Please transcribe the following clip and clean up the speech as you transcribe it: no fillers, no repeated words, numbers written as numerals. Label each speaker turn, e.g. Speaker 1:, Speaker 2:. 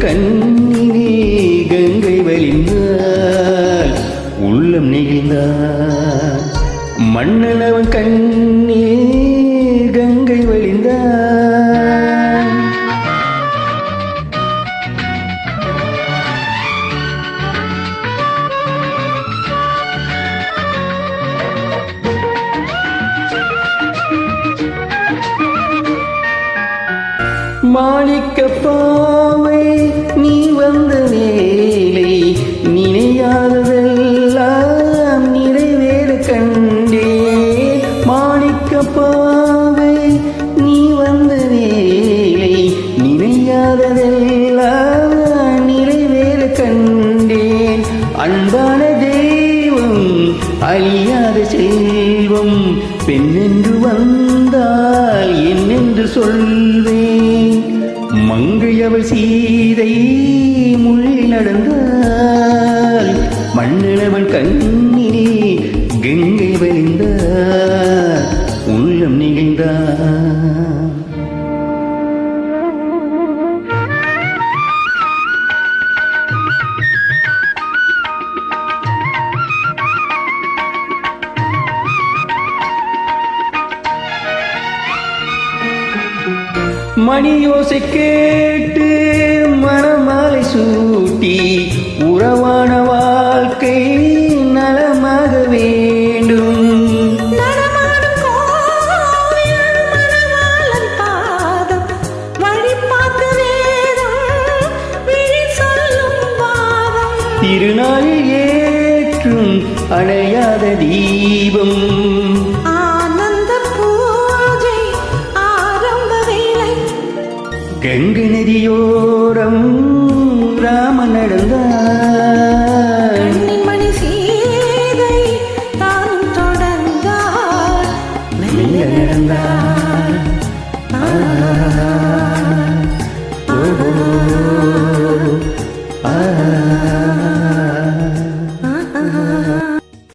Speaker 1: கண்ணினே கங்கை வழிந்தாள் உள்ளம் நெகிழ்ந்தாள் மன்னனவன் கண்ணில் கங்கை வழிந்தாள் மாணிக்க பாவை நீ வந்த வேலை நினையாததெல்லாம் நிறைவேற கண்டே மாணிக்க பாவை நீ வந்த வேலை நினையாததெல்லாம் நிறைவேற கண்டேன் அன்பான தெய்வம் அழியாத செல்வம் பெண்ணென்று வந்தால் என்னென்று சொல்வேன் மங்கையவள் சீதை முள்ளில் நடந்தால் மன்னனவன் கண்ணிலே கங்கை வழிந்தார் உள்ளம் நிகழ்ந்தார் மணியோசை கேட்டு மணமாலை சூட்டி உறவான வாழ்க்கை நலமாக வேண்டும் திருநாளில் ஏற்றும் அணையாத தீபம் கங்கை நதியோரம் ராமன் நடந்தார்